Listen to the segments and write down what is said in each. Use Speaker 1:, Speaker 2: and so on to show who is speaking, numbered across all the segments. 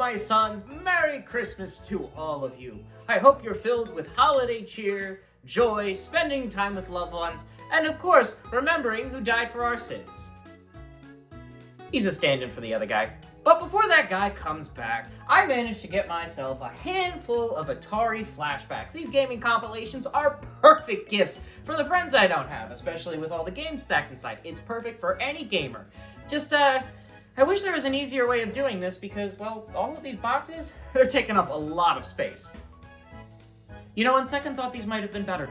Speaker 1: my sons, Merry Christmas to all of you. I hope you're filled with holiday cheer, joy, spending time with loved ones, and of course, remembering who died for our sins. He's a stand-in for the other guy. But before that guy comes back, I managed to get myself a handful of Atari flashbacks. These gaming compilations are perfect gifts for the friends I don't have, especially with all the games stacked inside. It's perfect for any gamer. Just, I wish there was an easier way of doing this because, well, all of these boxes, they're taking up a lot of space. You know, on second thought, these might have been better.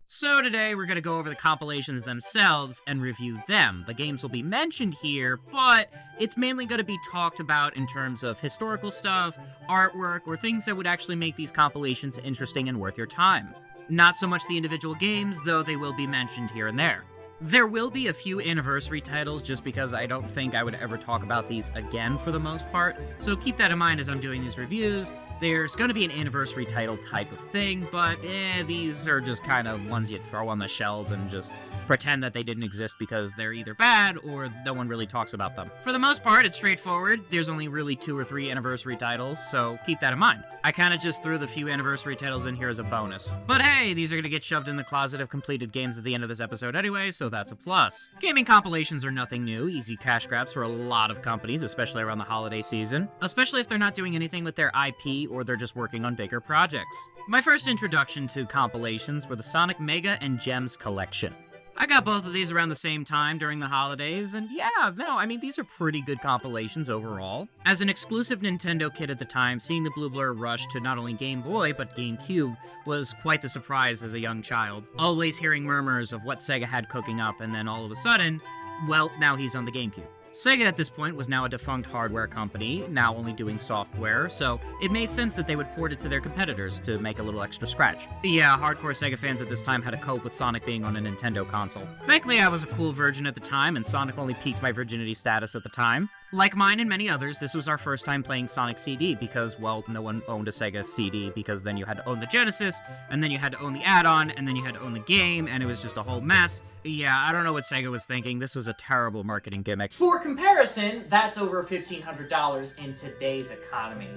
Speaker 2: So today we're going to go over the compilations themselves and review them. The games will be mentioned here, but it's mainly going to be talked about in terms of historical stuff, artwork, or things that would actually make these compilations interesting and worth your time. Not so much the individual games, though they will be mentioned here and there. There will be a few anniversary titles just because I don't think I would ever talk about these again for the most part, so keep that in mind as I'm doing these reviews. There's going to be an anniversary title type of thing, but these are just kind of ones you throw on the shelf and just pretend that they didn't exist because they're either bad or no one really talks about them. For the most part, it's straightforward. There's only really 2 or 3 anniversary titles, so keep that in mind. I kind of just threw the few anniversary titles in here as a bonus. But hey, these are going to get shoved in the closet of completed games at the end of this episode anyway, so that's a plus. Gaming compilations are nothing new, easy cash grabs for a lot of companies, especially around the holiday season, especially if they're not doing anything with their IP or they're just working on bigger projects. My first introduction to compilations were the Sonic Mega and Gems collection. I got both of these around the same time during the holidays, and these are pretty good compilations overall. As an exclusive Nintendo kid at the time, seeing the Blue Blur rush to not only Game Boy, but GameCube was quite the surprise as a young child. Always hearing murmurs of what Sega had cooking up, and then all of a sudden, well, now he's on the GameCube. Sega at this point was now a defunct hardware company, now only doing software, so it made sense that they would port it to their competitors to make a little extra scratch. Yeah, hardcore Sega fans at this time had to cope with Sonic being on a Nintendo console. Thankfully, I was a cool virgin at the time, and Sonic only peaked my virginity status at the time. Like mine and many others, this was our first time playing Sonic CD because, well, no one owned a Sega CD because then you had to own the Genesis, and then you had to own the add-on, and then you had to own the game, and it was just a whole mess. Yeah, I don't know what Sega was thinking. This was a terrible marketing gimmick.
Speaker 1: For comparison, that's over $1,500 in today's economy.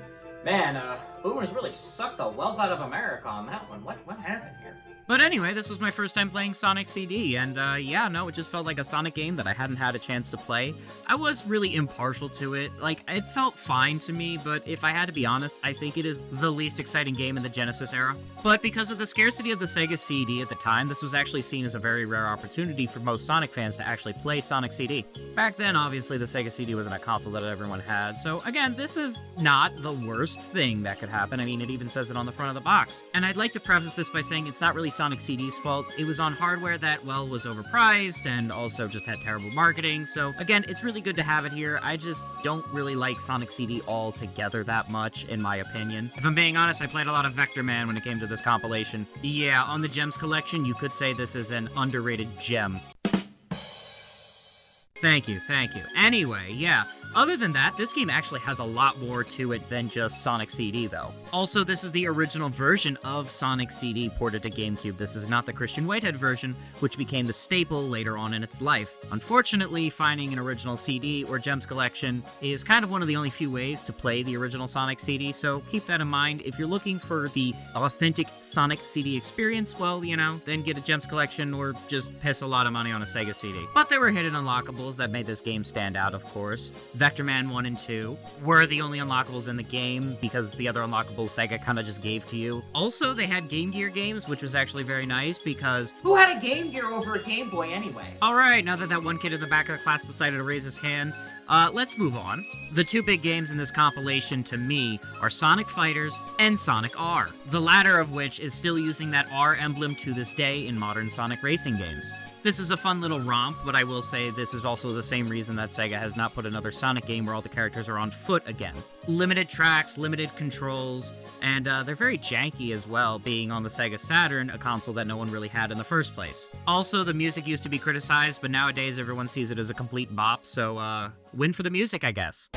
Speaker 1: Man, boomers really sucked the wealth out of America on that one. What happened here?
Speaker 2: But anyway, this was my first time playing Sonic CD, and it just felt like a Sonic game that I hadn't had a chance to play. I was really impartial to it. Like, it felt fine to me, but if I had to be honest, I think it is the least exciting game in the Genesis era. But because of the scarcity of the Sega CD at the time, this was actually seen as a very rare opportunity for most Sonic fans to actually play Sonic CD. Back then, obviously, the Sega CD wasn't a console that everyone had, so again, this is not the worst thing that could happen. I mean, it even says it on the front of the box. And I'd like to preface this by saying it's not really Sonic CD's fault. It was on hardware that, well, was overpriced and also just had terrible marketing. So again, it's really good to have it here. I just don't really like Sonic CD altogether that much, in my opinion. If I'm being honest, I played a lot of Vector Man when it came to this compilation. Yeah, on the Gems collection, you could say this is an underrated gem. Thank you. Anyway, yeah. Other than that, this game actually has a lot more to it than just Sonic CD, though. Also, this is the original version of Sonic CD ported to GameCube. This is not the Christian Whitehead version, which became the staple later on in its life. Unfortunately, finding an original CD or Gems collection is kind of one of the only few ways to play the original Sonic CD, so keep that in mind. If you're looking for the authentic Sonic CD experience, well, then get a Gems collection or just piss a lot of money on a Sega CD. But there were hidden unlockables that made this game stand out, of course. Vector Man 1 and 2 were the only unlockables in the game because the other unlockables Sega kind of just gave to you. Also, they had Game Gear games, which was actually very nice because...
Speaker 1: Who had a Game Gear over a Game Boy anyway?
Speaker 2: Alright, now that one kid in the back of the class decided to raise his hand, let's move on. The 2 big games in this compilation, to me, are Sonic Fighters and Sonic R, the latter of which is still using that R emblem to this day in modern Sonic racing games. This is a fun little romp, but I will say this is also the same reason that Sega has not put another Sonic game where all the characters are on foot again. Limited tracks, limited controls, and they're very janky as well, being on the Sega Saturn, a console that no one really had in the first place. Also, the music used to be criticized, but nowadays everyone sees it as a complete bop, so win for the music, I guess.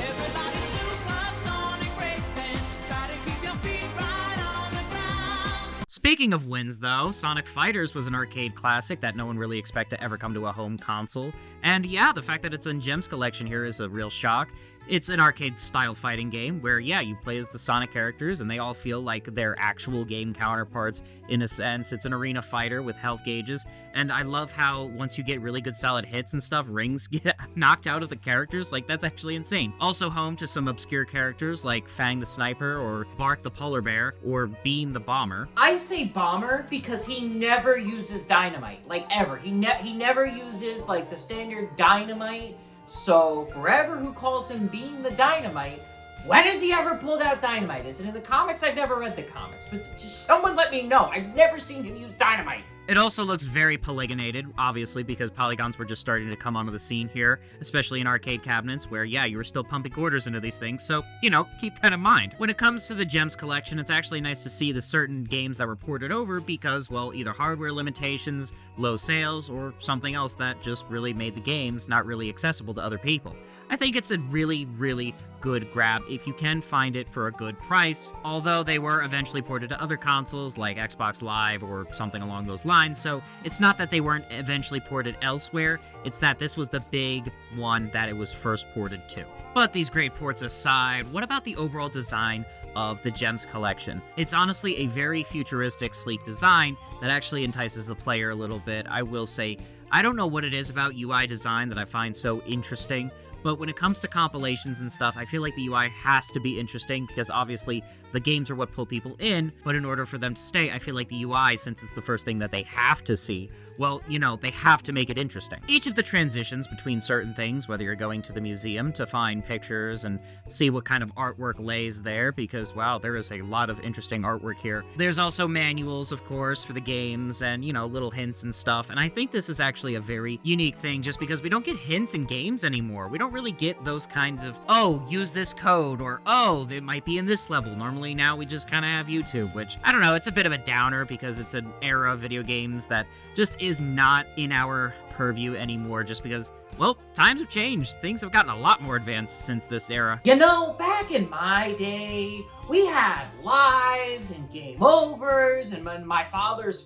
Speaker 2: Speaking of wins, though, Sonic Fighters was an arcade classic that no one really expected to ever come to a home console. And yeah, the fact that it's in Gems collection here is a real shock. It's an arcade-style fighting game where, yeah, you play as the Sonic characters, and they all feel like their actual game counterparts in a sense. It's an arena fighter with health gauges, and I love how once you get really good solid hits and stuff, rings get knocked out of the characters. Like, that's actually insane. Also home to some obscure characters like Fang the Sniper, or Bark the Polar Bear, or Beam the Bomber.
Speaker 1: I say Bomber because he never uses dynamite, like ever. He never uses like the standard dynamite. So forever who calls him Beam the Dynamite, when has he ever pulled out dynamite? Is it in the comics? I've never read the comics, but just someone let me know. I've never seen him use dynamite.
Speaker 2: It also looks very polygonated, obviously, because polygons were just starting to come onto the scene here, especially in arcade cabinets, where, yeah, you were still pumping quarters into these things, so, you know, keep that in mind. When it comes to the Gems collection, it's actually nice to see the certain games that were ported over because, well, either hardware limitations, low sales, or something else that just really made the games not really accessible to other people. I think it's a really, really good grab if you can find it for a good price, although they were eventually ported to other consoles like Xbox Live or something along those lines, so it's not that they weren't eventually ported elsewhere, it's that this was the big one that it was first ported to. But these great ports aside, what about the overall design of the Gems collection? It's honestly a very futuristic, sleek design that actually entices the player a little bit. I will say, I don't know what it is about UI design that I find so interesting, but when it comes to compilations and stuff, I feel like the UI has to be interesting because obviously the games are what pull people in, but in order for them to stay, I feel like the UI, since it's the first thing that they have to see, well, you know, they have to make it interesting. Each of the transitions between certain things, whether you're going to the museum to find pictures and see what kind of artwork lays there, because, wow, there is a lot of interesting artwork here. There's also manuals, of course, for the games and, you know, little hints and stuff, and I think this is actually a very unique thing just because we don't get hints in games anymore. We don't really get those kinds of, oh, use this code, or, oh, it might be in this level. Normally now we just kind of have YouTube, which, I don't know, it's a bit of a downer because it's an era of video games that just is not in our purview anymore just because, well, times have changed. Things have gotten a lot more advanced since this era.
Speaker 1: You know, back in my day, we had lives and game overs, and in my father's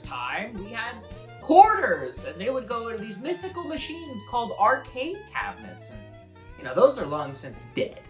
Speaker 1: time, we had quarters, and they would go into these mythical machines called arcade cabinets, and, you know, those are long since dead.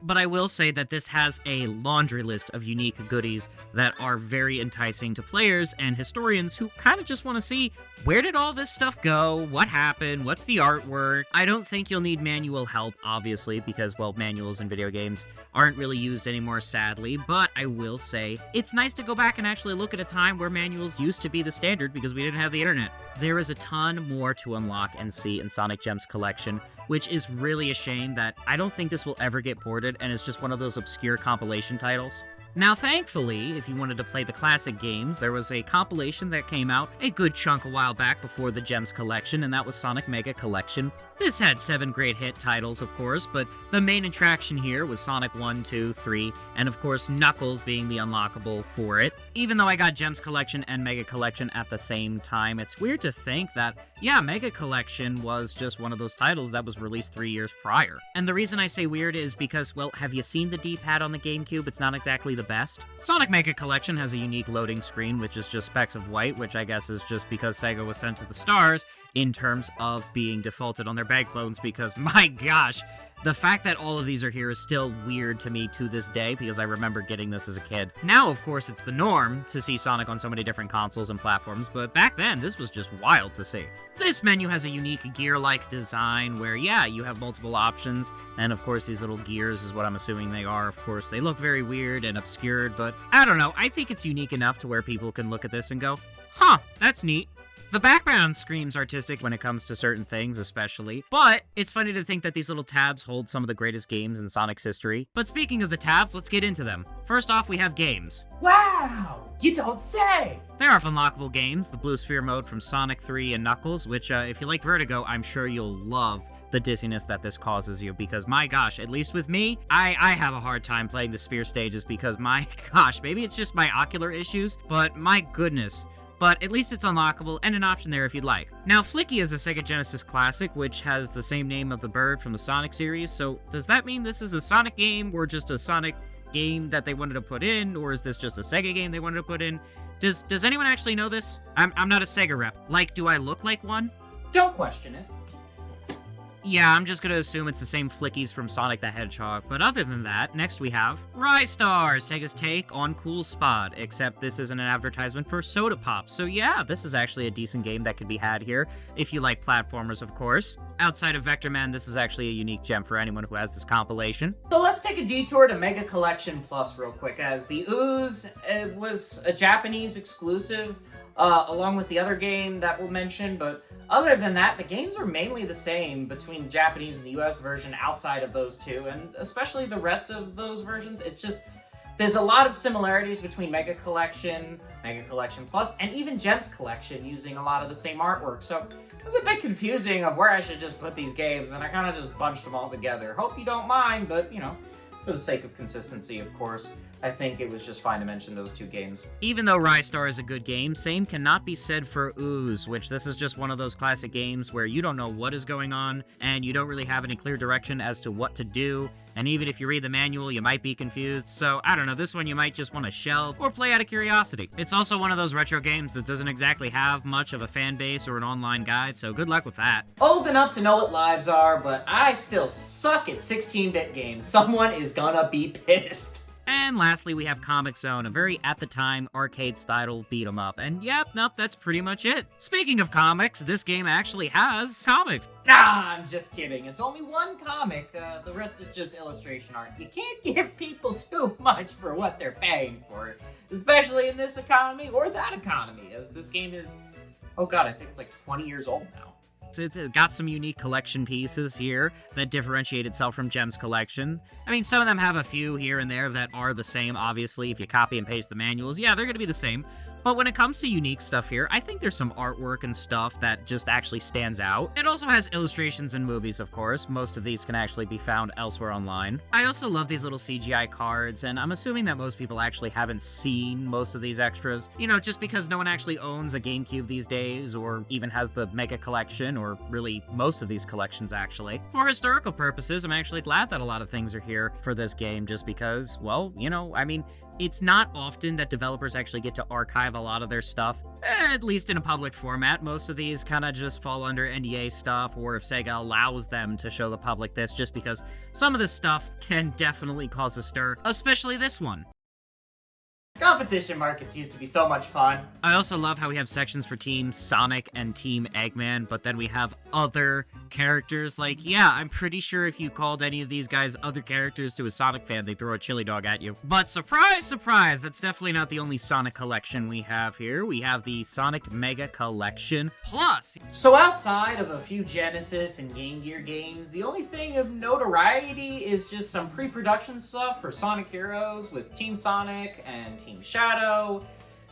Speaker 2: But I will say that this has a laundry list of unique goodies that are very enticing to players and historians who kind of just want to see, where did all this stuff go? What happened? What's the artwork? I don't think you'll need manual help, obviously, because, well, manuals in video games aren't really used anymore, sadly, but I will say it's nice to go back and actually look at a time where manuals used to be the standard because we didn't have the internet. There is a ton more to unlock and see in Sonic Gems Collection, which is really a shame that I don't think this will ever get ported, and it's just one of those obscure compilation titles. Now, thankfully, if you wanted to play the classic games, there was a compilation that came out a good chunk a while back before the Gems Collection, and that was Sonic Mega Collection. This had 7 great hit titles, of course, but the main attraction here was Sonic 1, 2, 3, and of course Knuckles being the unlockable for it. Even though I got Gems Collection and Mega Collection at the same time, it's weird to think that, yeah, Mega Collection was just one of those titles that was released 3 years prior. And the reason I say weird is because, well, have you seen the D-pad on the GameCube? It's not exactly the best. Sonic Mega Collection has a unique loading screen, which is just specks of white, which I guess is just because Sega was sent to the stars in terms of being defaulted on their backbones, because my gosh, the fact that all of these are here is still weird to me to this day, because I remember getting this as a kid. Now, of course, it's the norm to see Sonic on so many different consoles and platforms, but back then, this was just wild to see. This menu has a unique gear-like design where, yeah, you have multiple options, and of course these little gears is what I'm assuming they are. Of course, they look very weird and obscured, but I don't know, I think it's unique enough to where people can look at this and go, huh, that's neat. The background screams artistic when it comes to certain things, especially, but it's funny to think that these little tabs hold some of the greatest games in Sonic's history. But speaking of the tabs, let's get into them. First off, we have games.
Speaker 1: Wow! You don't say!
Speaker 2: There are unlockable games, the Blue Sphere mode from Sonic 3 and Knuckles, which, if you like Vertigo, I'm sure you'll love the dizziness that this causes you, because my gosh, at least with me, I have a hard time playing the Sphere stages because my gosh, maybe it's just my ocular issues, but my goodness. But at least it's unlockable and an option there if you'd like. Now, Flicky is a Sega Genesis classic, which has the same name of the bird from the Sonic series, so does that mean this is a Sonic game, or just a Sonic game that they wanted to put in, or is this just a Sega game they wanted to put in? Does anyone actually know this? I'm not a Sega rep. Like, do I look like one?
Speaker 1: Don't question it.
Speaker 2: Yeah, I'm just gonna assume it's the same flickies from Sonic the Hedgehog, but other than that, next we have Rystar, Sega's take on Cool Spot, except this isn't an advertisement for Soda Pop, so yeah, this is actually a decent game that could be had here, if you like platformers, of course. Outside of Vector Man, this is actually a unique gem for anyone who has this compilation.
Speaker 1: So let's take a detour to Mega Collection Plus real quick, as the Ooze was a Japanese exclusive, along with the other game that we'll mention, but other than that, the games are mainly the same between the Japanese and the US version outside of those two, and especially the rest of those versions. It's just, there's a lot of similarities between Mega Collection Plus, and even Gems Collection using a lot of the same artwork, so it was a bit confusing of where I should just put these games, and I kind of just bunched them all together. Hope you don't mind, but, you know, for the sake of consistency, of course, I think it was just fine to mention those two games.
Speaker 2: Even though Rystar is a good game, same cannot be said for Ooze, which this is just one of those classic games where you don't know what is going on, and you don't really have any clear direction as to what to do, and even if you read the manual, you might be confused, so I don't know, this one you might just want to shelve or play out of curiosity. It's also one of those retro games that doesn't exactly have much of a fan base or an online guide, so good luck with that.
Speaker 1: Old enough to know what lives are, but I still suck at 16-bit games. Someone is gonna be pissed.
Speaker 2: And lastly, we have Comic Zone, a very at-the-time arcade-style beat-em-up. And yep, nope, that's pretty much it. Speaking of comics, this game actually has comics.
Speaker 1: Nah, I'm just kidding. It's only one comic. The rest is just illustration art. You can't give people too much for what they're paying for, especially in this economy or that economy, as this game is, oh god, I think it's like 20 years old now.
Speaker 2: It's got some unique collection pieces here that differentiate itself from Gems Collection. I mean, some of them have a few here and there that are the same, obviously. If you copy and paste the manuals, yeah, they're going to be the same. But when it comes to unique stuff here, I think there's some artwork and stuff that just actually stands out. It also has illustrations and movies, of course. Most of these can actually be found elsewhere online. I also love these little CGI cards, and I'm assuming that most people actually haven't seen most of these extras. You know, just because no one actually owns a GameCube these days, or even has the Mega Collection, or really most of these collections, actually. For historical purposes, I'm actually glad that a lot of things are here for this game, just because, well, you know, I mean, it's not often that developers actually get to archive a lot of their stuff, at least in a public format. Most of these kind of just fall under NDA stuff, or if Sega allows them to show the public this, just because some of this stuff can definitely cause a stir, especially this one.
Speaker 1: Competition markets used to be so much fun.
Speaker 2: I also love how we have sections for Team Sonic and Team Eggman, but then we have other characters. Like, yeah, I'm pretty sure if you called any of these guys other characters to a Sonic fan, they'd throw a chili dog at you. But surprise, surprise, that's definitely not the only Sonic collection we have here. We have the Sonic Mega Collection Plus.
Speaker 1: So outside of a few Genesis and Game Gear games, the only thing of notoriety is just some pre-production stuff for Sonic Heroes with Team Sonic and Team Shadow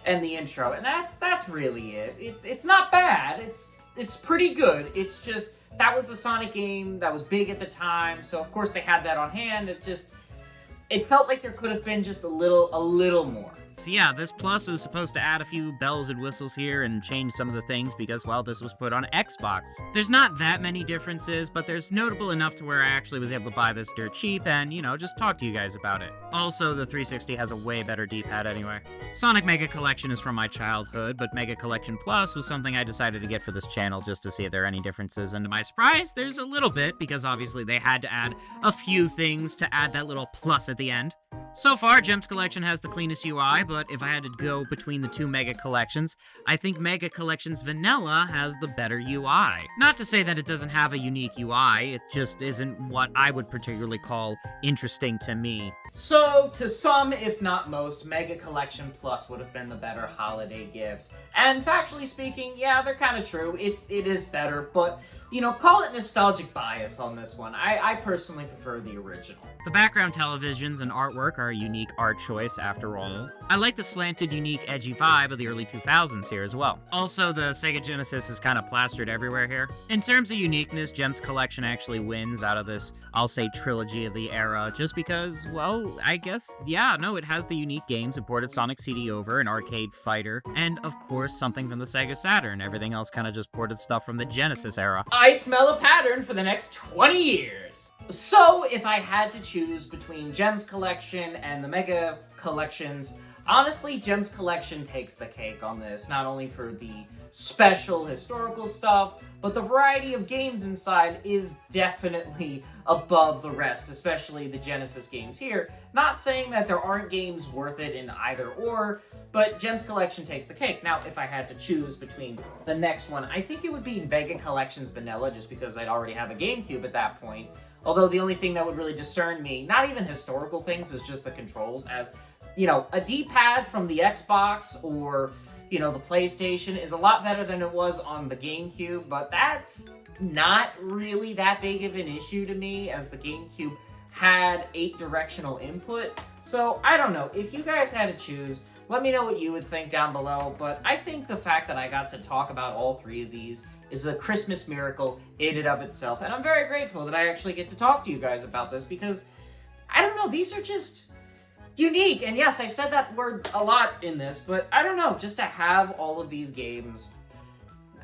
Speaker 1: and the intro, and that's really it. It's not bad. It's pretty good. It's just that was the Sonic game that was big at the time, so of course they had that on hand. It felt like there could have been just a little more.
Speaker 2: So yeah, this Plus is supposed to add a few bells and whistles here and change some of the things because, well, this was put on Xbox. There's not that many differences, but there's notable enough to where I actually was able to buy this dirt cheap and, you know, just talk to you guys about it. Also, the 360 has a way better D-pad anyway. Sonic Mega Collection is from my childhood, but Mega Collection Plus was something I decided to get for this channel just to see if there are any differences, and to my surprise, there's a little bit, because obviously they had to add a few things to add that little plus at the end. So far, Gems Collection has the cleanest UI, but if I had to go between the two Mega Collections, I think Mega Collections Vanilla has the better UI. Not to say that it doesn't have a unique UI, it just isn't what I would particularly call interesting to me.
Speaker 1: So, to some, if not most, Mega Collection Plus would have been the better holiday gift. And factually speaking, yeah, they're kind of true. It is better, but, you know, call it nostalgic bias on this one. I personally prefer the original.
Speaker 2: The background televisions and artwork are a unique art choice, after all. I like the slanted, unique, edgy vibe of the early 2000s here as well. Also, the Sega Genesis is kind of plastered everywhere here. In terms of uniqueness, Gems Collection actually wins out of this, I'll say, trilogy of the era, just because, well, I guess, yeah, no, it has the unique games, imported Sonic CD over, an arcade fighter, and, of course, something from the Sega Saturn. Everything else kind of just ported stuff from the Genesis era.
Speaker 1: I smell a pattern for the next 20 years. So, if I had to choose between Gems Collection and the Mega Collections, Honestly, Gems Collection takes the cake on this, not only for the special historical stuff, but the variety of games inside is definitely above the rest, especially the Genesis games here. Not saying that there aren't games worth it in either or, but Gems Collection takes the cake. Now, if I had to choose between the next one, I think it would be Vega Collections Vanilla, just because I'd already have a GameCube at that point. Although the only thing that would really discern me, not even historical things, is just the controls, as, you know, a D-pad from the Xbox or, you know, the PlayStation is a lot better than it was on the GameCube, but that's not really that big of an issue to me, as the GameCube had 8 directional input. So, I don't know. If you guys had to choose, let me know what you would think down below, but I think the fact that I got to talk about all 3 of these is a Christmas miracle in and of itself, and I'm very grateful that I actually get to talk to you guys about this, because, I don't know, these are just unique. And yes, I've said that word a lot in this, but I don't know, just to have all of these games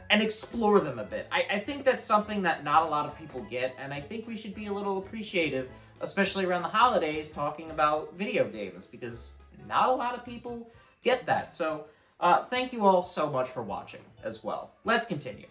Speaker 1: and explore them a bit. I think that's something that not a lot of people get, and I think we should be a little appreciative, especially around the holidays, talking about video games, because not a lot of people get that. So, thank you all so much for watching as well. Let's continue.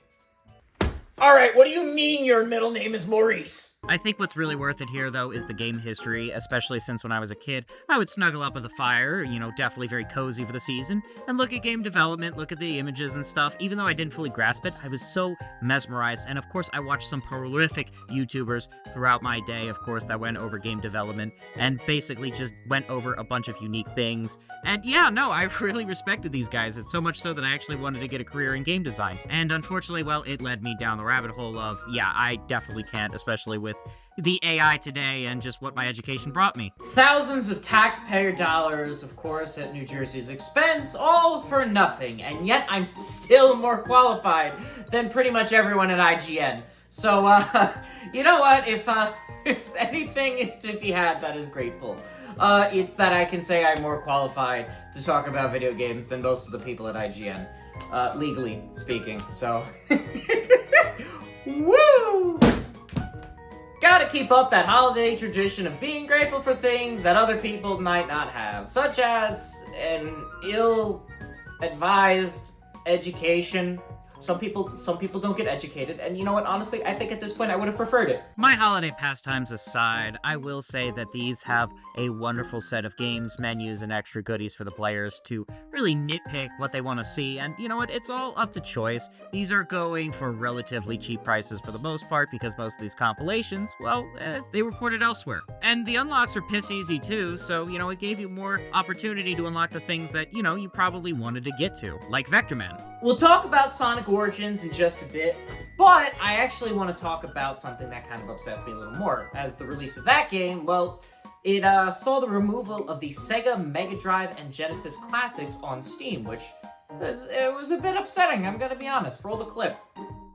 Speaker 1: Alright, what do you mean your middle name is Maurice?
Speaker 2: I think what's really worth it here, though, is the game history, especially since when I was a kid, I would snuggle up with a fire, you know, definitely very cozy for the season, and look at game development, look at the images and stuff. Even though I didn't fully grasp it, I was so mesmerized, and of course I watched some prolific YouTubers throughout my day, of course, that went over game development, and basically just went over a bunch of unique things. And yeah, no, I really respected these guys. It's so much so that I actually wanted to get a career in game design. And unfortunately, well, it led me down the rabbit hole of, yeah, I definitely can't, especially with the AI today and just what my education brought me.
Speaker 1: Thousands of taxpayer dollars, of course, at New Jersey's expense, all for nothing, and yet I'm still more qualified than pretty much everyone at IGN. So, you know what, if anything is to be had that is grateful, it's that I can say I'm more qualified to talk about video games than most of the people at IGN, legally speaking, so... Woo! Gotta keep up that holiday tradition of being grateful for things that other people might not have, such as an ill-advised education. Some people don't get educated, and you know what, honestly, I think at this point I would have preferred it.
Speaker 2: My holiday pastimes aside, I will say that these have a wonderful set of games, menus, and extra goodies for the players to really nitpick what they want to see, and you know what, it's all up to choice. These are going for relatively cheap prices for the most part, because most of these compilations, well, they were ported elsewhere. And the unlocks are piss easy too, so, you know, it gave you more opportunity to unlock the things that, you know, you probably wanted to get to, like Vector Man.
Speaker 1: We'll talk about Sonic Origins in just a bit, but I actually want to talk about something that kind of upsets me a little more, as the release of that game, well, it saw the removal of the Sega Mega Drive and Genesis classics on Steam, which it was a bit upsetting, I'm gonna be honest. Roll the clip.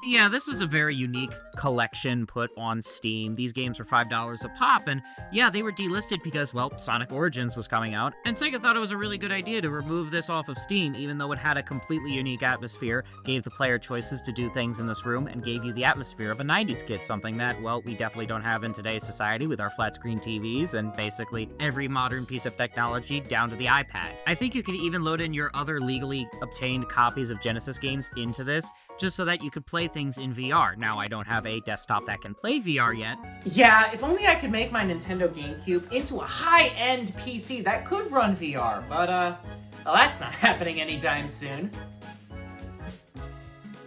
Speaker 2: Yeah, this was a very unique collection put on Steam. These games were $5 a pop, and yeah, they were delisted because, well, Sonic Origins was coming out, and Sega thought it was a really good idea to remove this off of Steam, even though it had a completely unique atmosphere, gave the player choices to do things in this room, and gave you the atmosphere of a 90s kid, something that, well, we definitely don't have in today's society with our flat-screen TVs and basically every modern piece of technology down to the iPad. I think you could even load in your other legally obtained copies of Genesis games into this, just so that you could play things in VR. Now, I don't have a desktop that can play VR yet.
Speaker 1: Yeah, if only I could make my Nintendo GameCube into a high-end PC that could run VR, but, well, that's not happening anytime soon.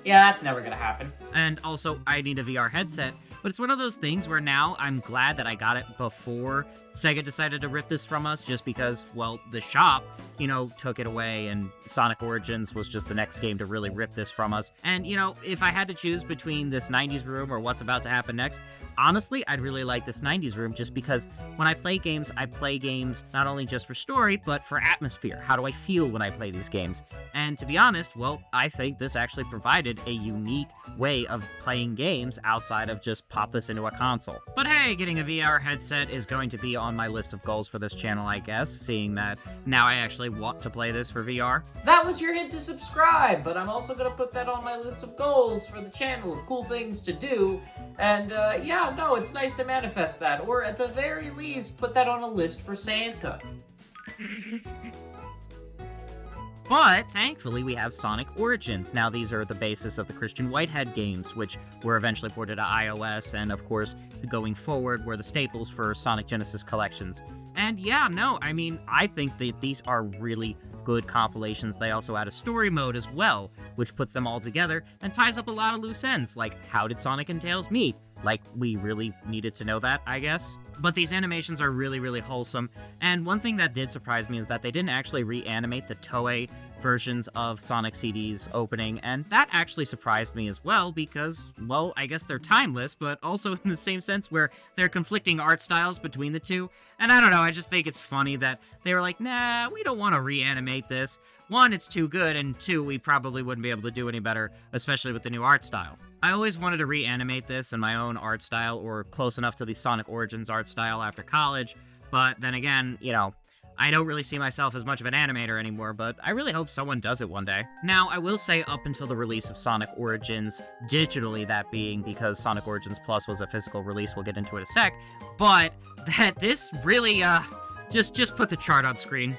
Speaker 1: Yeah, that's never gonna happen.
Speaker 2: And also, I need a VR headset, but it's one of those things where now I'm glad that I got it before Sega decided to rip this from us, just because, well, the shop, you know, took it away, and Sonic Origins was just the next game to really rip this from us. And, you know, if I had to choose between this 90s room or what's about to happen next, honestly, I'd really like this 90s room, just because when I play games not only just for story, but for atmosphere. How do I feel when I play these games? And to be honest, well, I think this actually provided a unique way of playing games outside of just pop this into a console. But hey, getting a VR headset is going to be on my list of goals for this channel, I guess, seeing that now I actually want to play this for VR.
Speaker 1: That was your hint to subscribe, but I'm also gonna put that on my list of goals for the channel of cool things to do. And, yeah, no, it's nice to manifest that, or at the very least, put that on a list for Santa.
Speaker 2: But thankfully, we have Sonic Origins. Now, these are the basis of the Christian Whitehead games, which were eventually ported to iOS, and of course, going forward, were the staples for Sonic Genesis collections. And yeah, no, I mean, I think that these are really good compilations. They also add a story mode as well, which puts them all together and ties up a lot of loose ends, like how did Sonic and Tails meet? Like, we really needed to know that, I guess. But these animations are really, really wholesome, and one thing that did surprise me is that they didn't actually reanimate the Toei versions of Sonic CD's opening, and that actually surprised me as well because, well, I guess they're timeless, but also in the same sense where they're conflicting art styles between the two. And I don't know, I just think it's funny that they were like, nah, we don't want to reanimate this. One, it's too good, and two, we probably wouldn't be able to do any better, especially with the new art style. I always wanted to reanimate this in my own art style, or close enough to the Sonic Origins art style after college, but then again, you know, I don't really see myself as much of an animator anymore, but I really hope someone does it one day. Now, I will say up until the release of Sonic Origins, digitally that being because Sonic Origins Plus was a physical release, we'll get into it in a sec, but that this really, just put the chart on screen.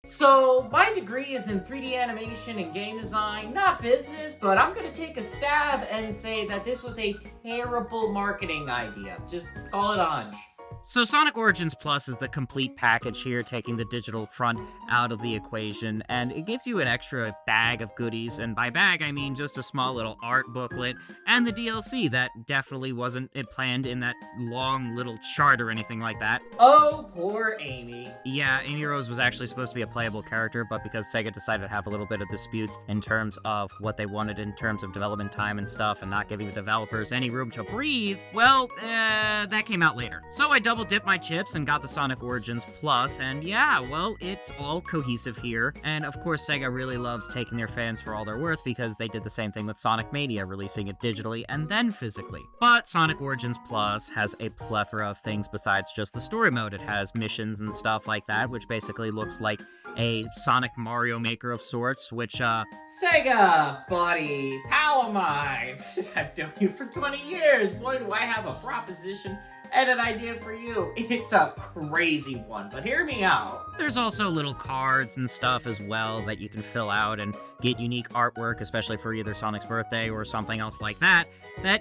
Speaker 1: So, my degree is in 3D animation and game design, not business, but I'm gonna take a stab and say that this was a terrible marketing idea. Just call it a hunch.
Speaker 2: So Sonic Origins Plus is the complete package here, taking the digital front out of the equation, and it gives you an extra bag of goodies, and by bag I mean just a small little art booklet, and the DLC that definitely wasn't planned in that long little chart or anything like that.
Speaker 1: Oh, poor Amy.
Speaker 2: Yeah, Amy Rose was actually supposed to be a playable character, but because Sega decided to have a little bit of disputes in terms of what they wanted in terms of development time and stuff, and not giving the developers any room to breathe, well, that came out later. So I double-dipped my chips and got the Sonic Origins Plus, and yeah, well, it's all cohesive here. And of course, Sega really loves taking their fans for all they're worth because they did the same thing with Sonic Mania, releasing it digitally and then physically. But Sonic Origins Plus has a plethora of things besides just the story mode. It has missions and stuff like that, which basically looks like a Sonic Mario Maker of sorts, which,
Speaker 1: Sega, buddy, pal of mine. I've known you for 20 years. Boy, do I have a proposition and an idea for you. It's a crazy one, but hear me out.
Speaker 2: There's also little cards and stuff as well that you can fill out and get unique artwork, especially for either Sonic's birthday or something else like that.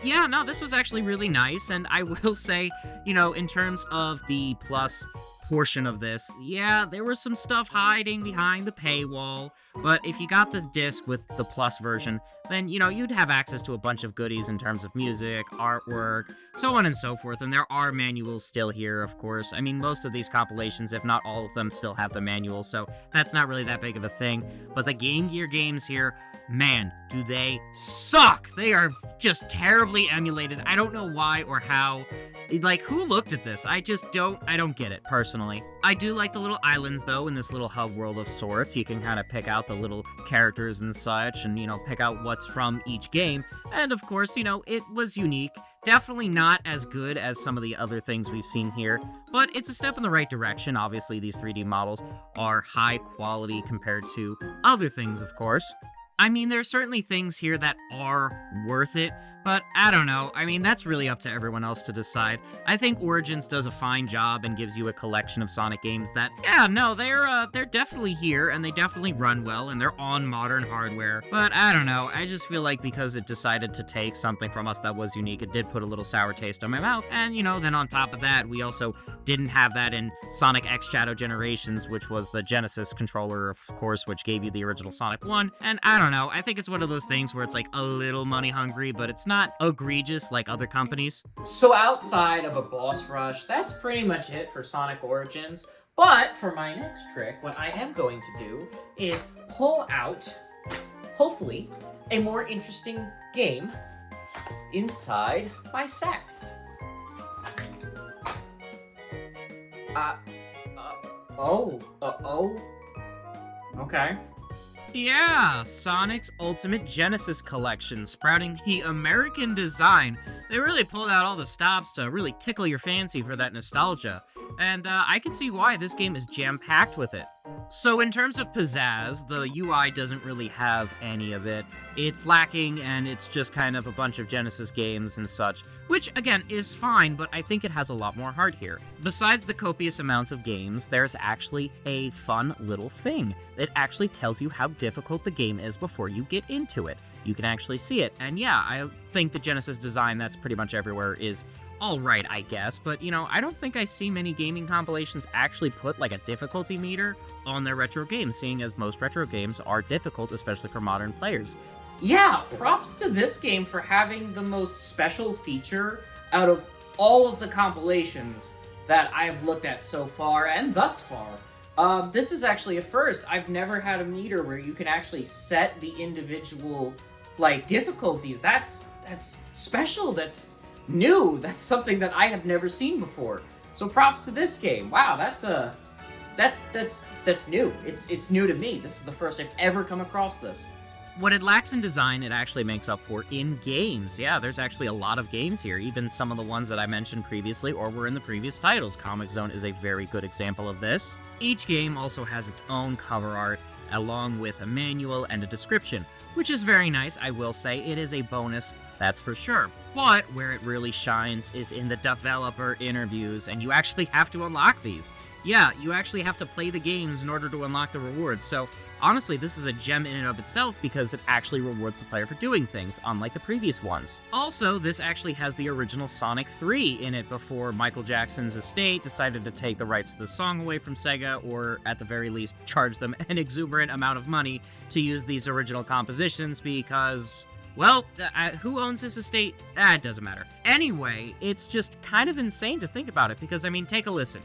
Speaker 2: Yeah, no, this was actually really nice, and I will say, you know, in terms of the Plus portion of this, yeah, there was some stuff hiding behind the paywall, but if you got the disc with the Plus version, then, you know, you'd have access to a bunch of goodies in terms of music, artwork, so on and so forth, and there are manuals still here, of course. I mean, most of these compilations, if not all of them, still have the manual, so that's not really that big of a thing, but the Game Gear games here, man, do they suck! They are just terribly emulated. I don't know why or how. Like, who looked at this? I don't get it, personally. I do like the little islands, though, in this little hub world of sorts. You can kind of pick out the little characters and such, and, you know, pick out what's from each game. And, of course, you know, it was unique. Definitely not as good as some of the other things we've seen here, but it's a step in the right direction. Obviously, these 3D models are high quality compared to other things, of course. I mean, there's certainly things here that are worth it, but I don't know. I mean, that's really up to everyone else to decide. I think Origins does a fine job and gives you a collection of Sonic games that, yeah, no, they're definitely here, and they definitely run well, and they're on modern hardware. But I don't know. I just feel like because it decided to take something from us that was unique, it did put a little sour taste in my mouth. And, you know, then on top of that, we also didn't have that in Sonic X Shadow Generations, which was the Genesis controller, of course, which gave you the original Sonic 1. And I don't know. I think it's one of those things where it's like a little money hungry, but it's not egregious like other companies.
Speaker 1: So outside of a boss rush, that's pretty much it for Sonic Origins. But for my next trick, what I am going to do is pull out, hopefully, a more interesting game inside my sack. Okay.
Speaker 2: Yeah, Sonic's Ultimate Genesis Collection, sprouting the American design. They really pulled out all the stops to really tickle your fancy for that nostalgia. And I can see why this game is jam-packed with it. So in terms of pizzazz, the UI doesn't really have any of it. It's lacking, and it's just kind of a bunch of Genesis games and such, which, again, is fine, but I think it has a lot more heart here. Besides the copious amounts of games, there's actually a fun little thing. It actually tells you how difficult the game is before you get into it. You can actually see it, and yeah, I think the Genesis design that's pretty much everywhere is alright, I guess, but, I don't think I see many gaming compilations actually put, like, a difficulty meter on their retro games, seeing as most retro games are difficult, especially for modern players.
Speaker 1: Yeah, props to this game for having the most special feature out of all of the compilations that I've looked at so far, and thus far. This is actually a first. I've never had a meter where you can actually set the individual, difficulties. That's special, that's new, that's something that I have never seen before. So props to this game. Wow, that's new. It's new to me. This is the first I've ever come across this.
Speaker 2: What it lacks in design, it actually makes up for in games. Yeah, there's actually a lot of games here, even some of the ones that I mentioned previously or were in the previous titles. Comix Zone is a very good example of this. Each game also has its own cover art, along with a manual and a description, which is very nice. I will say it is a bonus, that's for sure. But where it really shines is in the developer interviews, and you actually have to unlock these. Yeah, you actually have to play the games in order to unlock the rewards, so honestly, this is a gem in and of itself because it actually rewards the player for doing things, unlike the previous ones. Also, this actually has the original Sonic 3 in it before Michael Jackson's estate decided to take the rights to the song away from Sega, or at the very least, charge them an exuberant amount of money to use these original compositions because, well, who owns this estate? It doesn't matter. Anyway, it's just kind of insane to think about it because, take a listen.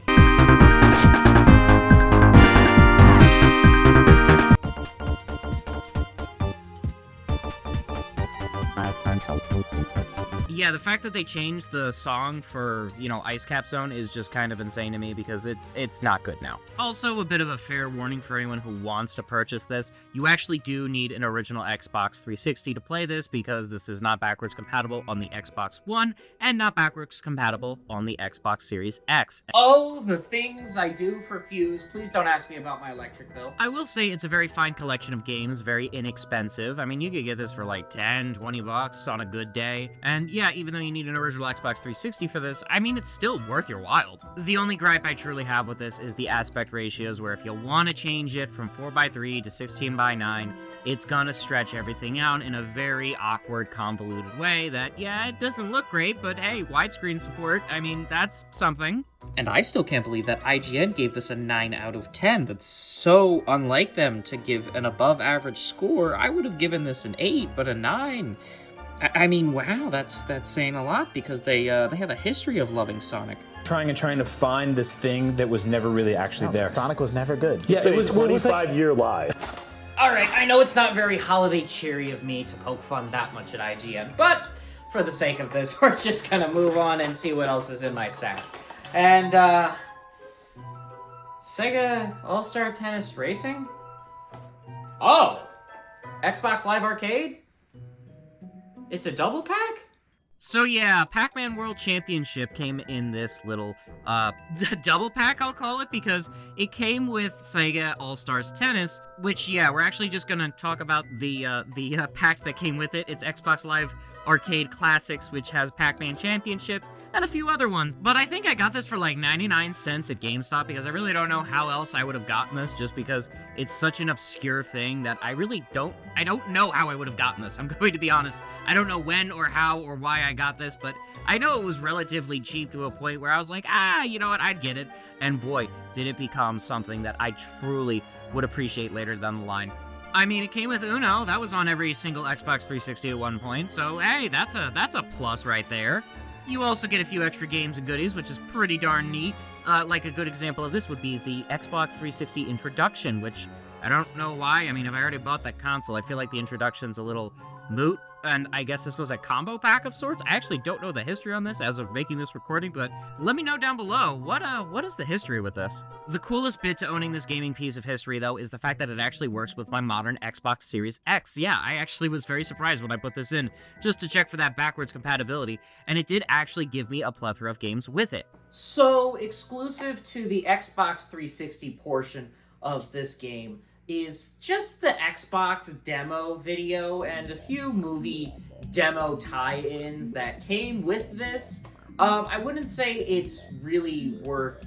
Speaker 2: Yeah, the fact that they changed the song for, Ice Cap Zone is just kind of insane to me because it's not good now. Also, a bit of a fair warning for anyone who wants to purchase this. You actually do need an original Xbox 360 to play this because this is not backwards compatible on the Xbox One and not backwards compatible on the Xbox Series X.
Speaker 1: Oh, the things I do for Fuse. Please don't ask me about my electric bill.
Speaker 2: I will say it's a very fine collection of games, very inexpensive. You could get this for like 10, 20 bucks on a good day. And yeah, even though you need an original Xbox 360 for this, it's still worth your while. The only gripe I truly have with this is the aspect ratios, where if you want to change it from 4:3 to 16:9, it's gonna stretch everything out in a very awkward, convoluted way that, yeah, it doesn't look great, but hey, widescreen support, that's something.
Speaker 1: And I still can't believe that IGN gave this a 9 out of 10. That's so unlike them to give an above-average score. I would have given this an 8, but a 9. Wow, that's saying a lot because they have a history of loving Sonic.
Speaker 3: Trying to find this thing that was never really actually there.
Speaker 4: Sonic was never good.
Speaker 3: Yeah,
Speaker 4: it
Speaker 3: was
Speaker 4: a
Speaker 3: 25-year lie.
Speaker 1: Alright, I know it's not very holiday cheery of me to poke fun that much at IGN, but for the sake of this, we're just gonna move on and see what else is in my sack. And, Sega All-Star Tennis Racing? Oh! Xbox Live Arcade? It's a double pack?
Speaker 2: So yeah, Pac-Man World Championship came in this little, double pack, I'll call it, because it came with Sega All-Stars Tennis, which, yeah, we're actually just gonna talk about the pack that came with it. It's Xbox Live Arcade Classics, which has Pac-Man Championship, and a few other ones. But I think I got this for like 99 cents at GameStop because I really don't know how else I would have gotten this, just because it's such an obscure thing that I don't know how I would have gotten this. I'm going to be honest. I don't know when or how or why I got this, but I know it was relatively cheap to a point where I was like, you know what, I'd get it. And boy, did it become something that I truly would appreciate later down the line. It came with Uno. That was on every single Xbox 360 at one point, so hey, that's a plus right there. You also get a few extra games and goodies, which is pretty darn neat. Like a good example of this would be the Xbox 360 introduction, which I don't know why. If I already bought that console, I feel like the introduction's a little moot. And I guess this was a combo pack of sorts. I actually don't know the history on this as of making this recording, but let me know down below. What is the history with this? The coolest bit to owning this gaming piece of history, though, is the fact that it actually works with my modern Xbox Series X. Yeah, I actually was very surprised when I put this in, just to check for that backwards compatibility, and it did actually give me a plethora of games with it.
Speaker 1: So, exclusive to the Xbox 360 portion of this game is just the Xbox demo video and a few movie demo tie-ins that came with this. I wouldn't say it's really worth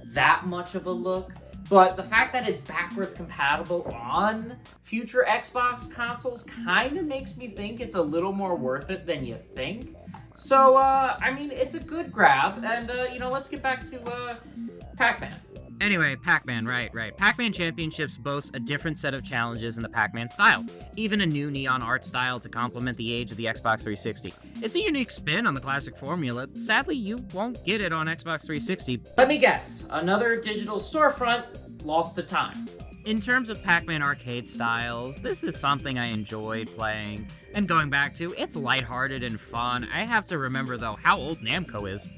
Speaker 1: that much of a look, but the fact that it's backwards compatible on future Xbox consoles kind of makes me think it's a little more worth it than you think. So, I mean, it's a good grab, and, let's get back to, Pac-Man.
Speaker 2: Anyway, Pac-Man, right. Pac-Man Championships boasts a different set of challenges in the Pac-Man style, even a new neon art style to complement the age of the Xbox 360. It's a unique spin on the classic formula. Sadly, you won't get it on Xbox 360.
Speaker 1: Let me guess, another digital storefront lost to time.
Speaker 2: In terms of Pac-Man arcade styles, this is something I enjoyed playing and going back to. It's lighthearted and fun. I have to remember, though, how old Namco is.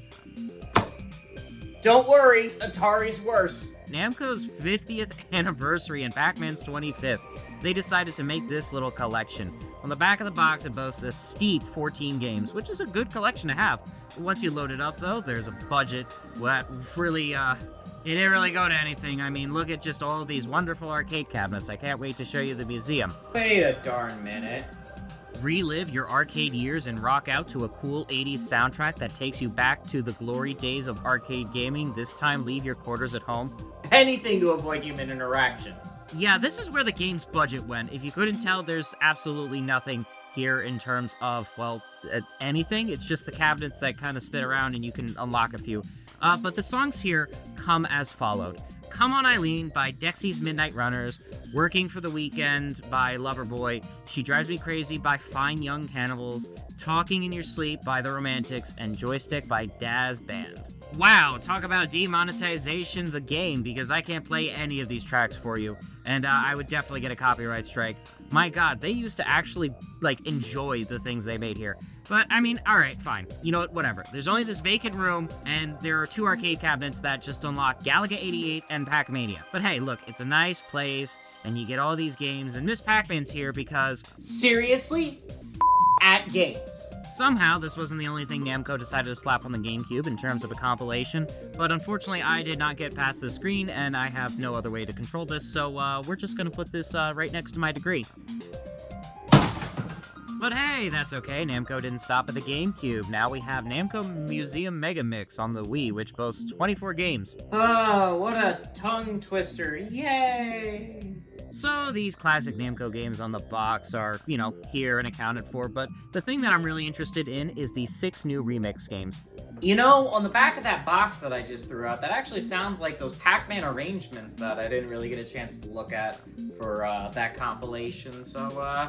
Speaker 1: Don't worry, Atari's worse.
Speaker 2: Namco's 50th anniversary and Pac-Man's 25th. They decided to make this little collection. On the back of the box, it boasts a steep 14 games, which is a good collection to have. Once you load it up, though, there's a budget that really, it didn't really go to anything. I mean, look at just all of these wonderful arcade cabinets. I can't wait to show you the museum.
Speaker 1: Wait a darn minute.
Speaker 2: Relive your arcade years and rock out to a cool 80s soundtrack that takes you back to the glory days of arcade gaming. This time, leave your quarters at home.
Speaker 1: Anything to avoid human interaction.
Speaker 2: Yeah, this is where the game's budget went. If you couldn't tell, there's absolutely nothing here in terms of, well, anything. It's just the cabinets that kind of spin around and you can unlock a few. But the songs here come as followed. Come On Eileen by Dexy's Midnight Runners, Working for the Weekend by Loverboy, She Drives Me Crazy by Fine Young Cannibals, Talking in Your Sleep by The Romantics, and Joystick by Daz Band. Wow, talk about demonetization the game, because I can't play any of these tracks for you, and I would definitely get a copyright strike. My god, they used to actually, enjoy the things they made here. But, I mean, alright, fine. You know what, whatever. There's only this vacant room, and there are 2 arcade cabinets that just unlock Galaga 88 and Pac-Mania. But hey, look, it's a nice place, and you get all these games, and Miss Pac-Man's here because...
Speaker 1: Seriously? At games.
Speaker 2: Somehow, this wasn't the only thing Namco decided to slap on the GameCube in terms of a compilation, but unfortunately I did not get past the screen, and I have no other way to control this, so we're just gonna put this right next to my degree. But hey, that's okay, Namco didn't stop at the GameCube. Now we have Namco Museum Megamix on the Wii, which boasts 24 games.
Speaker 1: Oh, what a tongue twister, yay!
Speaker 2: So these classic Namco games on the box are, here and accounted for, but the thing that I'm really interested in is these 6 new remix games.
Speaker 1: You know, on the back of that box that I just threw out, that actually sounds like those Pac-Man arrangements that I didn't really get a chance to look at for that compilation, so,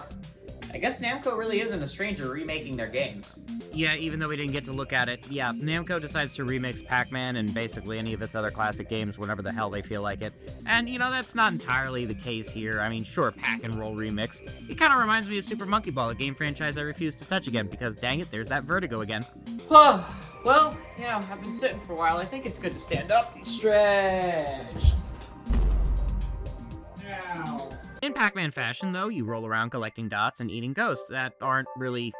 Speaker 1: I guess Namco really isn't a stranger to remaking their games.
Speaker 2: Yeah, even though we didn't get to look at it, yeah, Namco decides to remix Pac-Man and basically any of its other classic games whenever the hell they feel like it. And, that's not entirely the case here. I mean, sure, Pac-and-Roll remix. It kind of reminds me of Super Monkey Ball, a game franchise I refuse to touch again, because dang it, there's that Vertigo again.
Speaker 1: Oh, well, I've been sitting for a while. I think it's good to stand up and stretch. Ow.
Speaker 2: In Pac-Man fashion, though, you roll around collecting dots and eating ghosts that aren't really,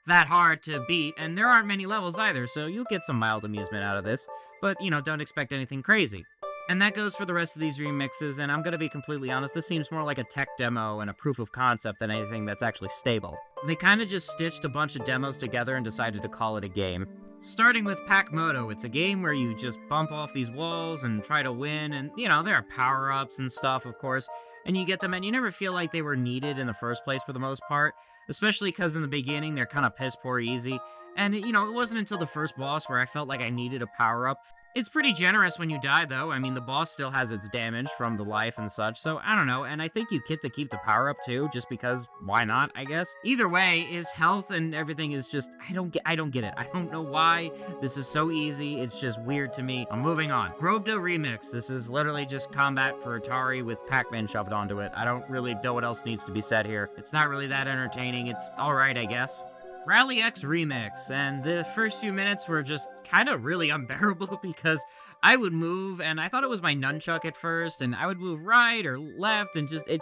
Speaker 2: that hard to beat, and there aren't many levels either, so you'll get some mild amusement out of this, but, don't expect anything crazy. And that goes for the rest of these remixes, and I'm gonna be completely honest, this seems more like a tech demo and a proof of concept than anything that's actually stable. They kinda just stitched a bunch of demos together and decided to call it a game. Starting with Pac-Moto, it's a game where you just bump off these walls and try to win, and, there are power-ups and stuff, of course, and you get them, and you never feel like they were needed in the first place for the most part, especially because in the beginning, they're kind of piss-poor easy, and, it wasn't until the first boss where I felt like I needed a power-up. It's pretty generous when you die, though. I mean, the boss still has its damage from the life and such, so I don't know, and I think you get to keep the power-up, too, just because, why not, I guess? Either way, his health and everything is just, I don't get it. I don't know why. This is so easy, it's just weird to me. I'm moving on. Grovdo Remix. This is literally just combat for Atari with Pac-Man shoved onto it. I don't really know what else needs to be said here. It's not really that entertaining. It's alright, I guess. Rally X Remix, and the first few minutes were just kind of really unbearable because I would move, and I thought it was my nunchuck at first, and I would move right or left, and it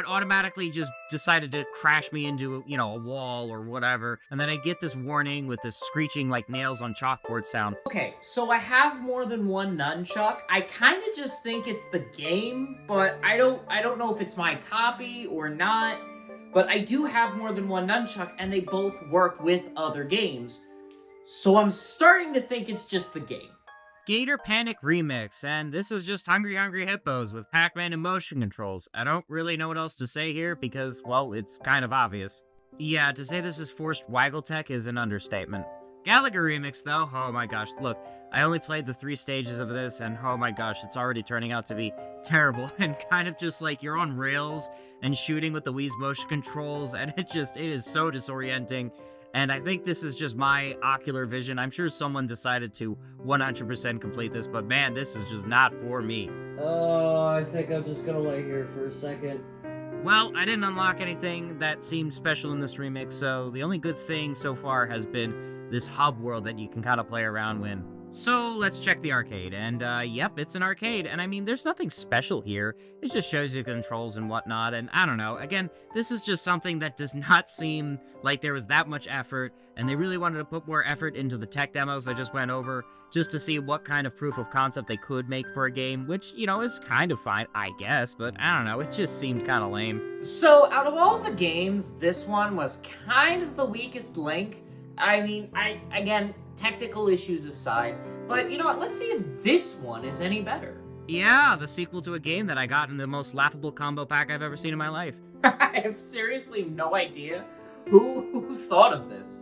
Speaker 2: automatically just decided to crash me into, a wall or whatever, and then I get this warning with this screeching like nails on chalkboard sound.
Speaker 1: Okay, so I have more than one nunchuck. I kind of just think it's the game, but I don't know if it's my copy or not. But I do have more than one nunchuck, and they both work with other games. So I'm starting to think it's just the game.
Speaker 2: Gator Panic Remix, and this is just Hungry Hungry Hippos with Pac-Man and motion controls. I don't really know what else to say here because, well, it's kind of obvious. Yeah, to say this is forced waggle tech is an understatement. Gallagher Remix, though, oh my gosh, look, I only played the 3 stages of this, and oh my gosh, it's already turning out to be terrible, and kind of just like you're on rails and shooting with the Wii's motion controls, and it is so disorienting. And I think this is just my ocular vision. I'm sure someone decided to 100% complete this, but man, this is just not for me.
Speaker 4: Oh, I think I'm just gonna lay here for a second.
Speaker 2: Well, I didn't unlock anything that seemed special in this remix, so the only good thing so far has been this hub world that you can kind of play around with. So let's check the arcade, and yep, it's an arcade, and I mean, there's nothing special here. It just shows you controls and whatnot, and I don't know, again, this is just something that does not seem like there was that much effort, and they really wanted to put more effort into the tech demos I just went over, just to see what kind of proof of concept they could make for a game, which, is kind of fine, I guess, but I don't know, it just seemed kind of lame.
Speaker 1: So out of all the games, this one was kind of the weakest link. I mean, again, technical issues aside, but you know what, let's see if this one is any better.
Speaker 2: Yeah, the sequel to a game that I got in the most laughable combo pack I've ever seen in my life.
Speaker 1: I have seriously no idea who thought of this.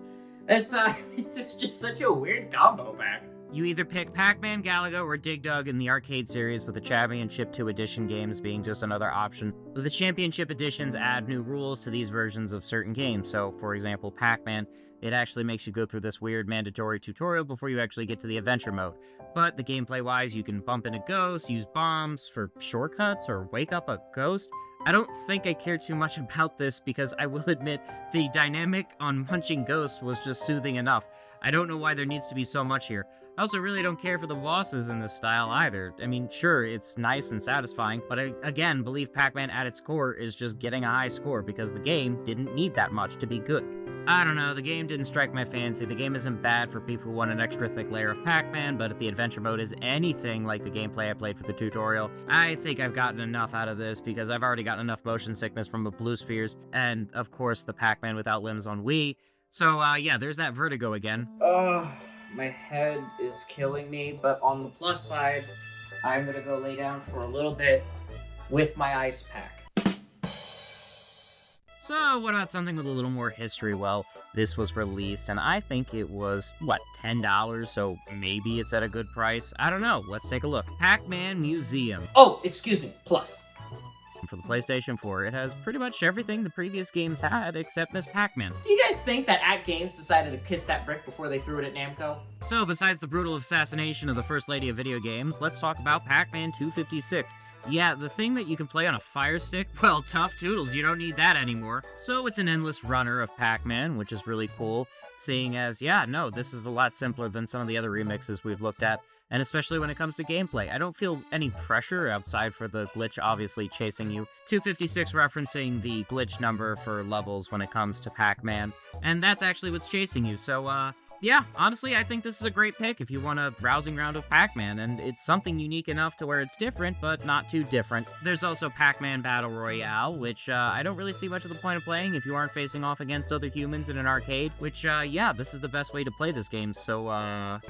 Speaker 1: It's just such a weird combo pack.
Speaker 2: You either pick Pac-Man, Galaga, or Dig Dug in the arcade series, with the Championship 2 Edition games being just another option. The Championship Editions add new rules to these versions of certain games, so for example, Pac-Man, it actually makes you go through this weird mandatory tutorial before you actually get to the adventure mode. But the gameplay-wise, you can bump into ghosts, use bombs for shortcuts, or wake up a ghost. I don't think I care too much about this because I will admit the dynamic on punching ghosts was just soothing enough. I don't know why there needs to be so much here. I also really don't care for the bosses in this style either. I mean, sure, it's nice and satisfying, but I, again, believe Pac-Man at its core is just getting a high score because the game didn't need that much to be good. I don't know, the game didn't strike my fancy. The game isn't bad for people who want an extra thick layer of Pac-Man, but if the adventure mode is anything like the gameplay I played for the tutorial, I think I've gotten enough out of this because I've already gotten enough motion sickness from the Blue Spheres, and of course the Pac-Man without limbs on Wii. So yeah, there's that vertigo again.
Speaker 1: My head is killing me, but on the plus side, I'm gonna go lay down for a little bit with my ice pack.
Speaker 2: So, what about something with a little more history? Well, this was released, and I think it was, $10, so maybe it's at a good price? I don't know, let's take a look. Pac-Man Museum.
Speaker 1: Oh, excuse me, plus.
Speaker 2: For the PlayStation 4, it has pretty much everything the previous games had, except Miss Pac-Man.
Speaker 1: Do you guys think that At Games decided to kiss that brick before they threw it at Namco?
Speaker 2: So, besides the brutal assassination of the First Lady of video games, let's talk about Pac-Man 256. Yeah, the thing that you can play on a Fire Stick? Well, tough toodles, you don't need that anymore. So it's an endless runner of Pac-Man, which is really cool, seeing as, yeah, no, this is a lot simpler than some of the other remixes we've looked at, and especially when it comes to gameplay. I don't feel any pressure outside for the glitch obviously chasing you. 256 referencing the glitch number for levels when it comes to Pac-Man, and that's actually what's chasing you, so, yeah, honestly, I think this is a great pick if you want a rousing round of Pac-Man, and it's something unique enough to where it's different, but not too different. There's also Pac-Man Battle Royale, which I don't really see much of the point of playing if you aren't facing off against other humans in an arcade, which, yeah, this is the best way to play this game, so,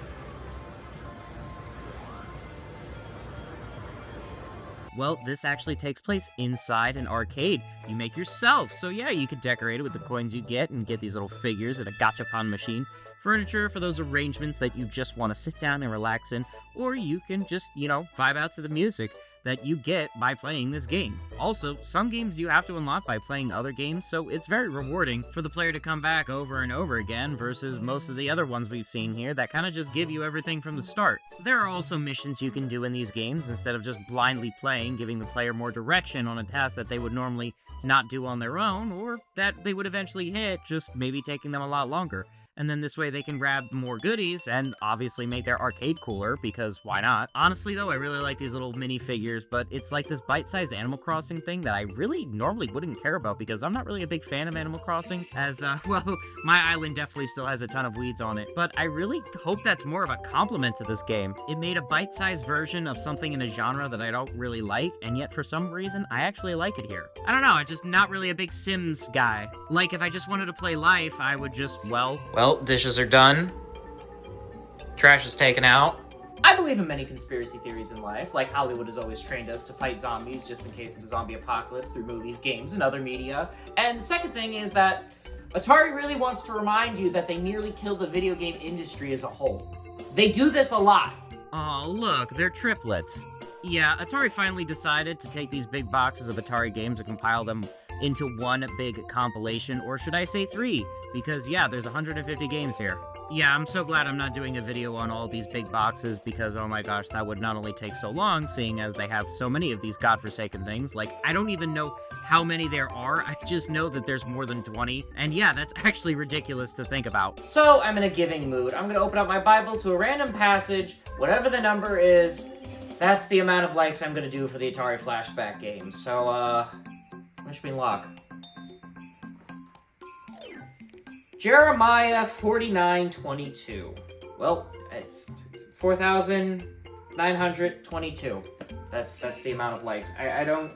Speaker 2: Well, this actually takes place inside an arcade. You make yourself, so yeah, you could decorate it with the coins you get and get these little figures at a gachapon machine. Furniture for those arrangements that you just want to sit down and relax in, or you can just, vibe out to the music that you get by playing this game. Also, some games you have to unlock by playing other games, so it's very rewarding for the player to come back over and over again versus most of the other ones we've seen here that kind of just give you everything from the start. There are also missions you can do in these games instead of just blindly playing, giving the player more direction on a task that they would normally not do on their own, or that they would eventually hit, just maybe taking them a lot longer. and then this way they can grab more goodies and obviously make their arcade cooler, because why not? Honestly though, I really like these little minifigures, but it's like this bite-sized Animal Crossing thing that I really normally wouldn't care about, because I'm not really a big fan of Animal Crossing, as, well, my island definitely still has a ton of weeds on it, but I really hope that's more of a compliment to this game. It made a bite-sized version of something in a genre that I don't really like, and yet for some reason, I actually like it here. I don't know, I'm just not really a big Sims guy. Like, if I just wanted to play Life, I would just, well, dishes are done. Trash is taken out.
Speaker 1: I believe in many conspiracy theories in life, like Hollywood has always trained us to fight zombies just in case of a zombie apocalypse through movies, games, and other media. And the second thing is that Atari really wants to remind you that they nearly killed the video game industry as a whole. They do this a lot.
Speaker 2: Oh, look, they're triplets. Yeah, Atari finally decided to take these big boxes of Atari games and compile them into one big compilation, or should I say 3, because yeah, there's 150 games here. Yeah, I'm so glad I'm not doing a video on all these big boxes, because oh my gosh, that would not only take so long, seeing as they have so many of these godforsaken things. Like, I don't even know how many there are, I just know that there's more than 20, and yeah, that's actually ridiculous to think about.
Speaker 1: So, I'm in a giving mood. I'm gonna open up my Bible to a random passage, whatever the number is, that's the amount of likes I'm gonna do for the Atari flashback games. So, wish me luck. Jeremiah 49:22. Well, it's 4,922. That's the amount of likes. I don't...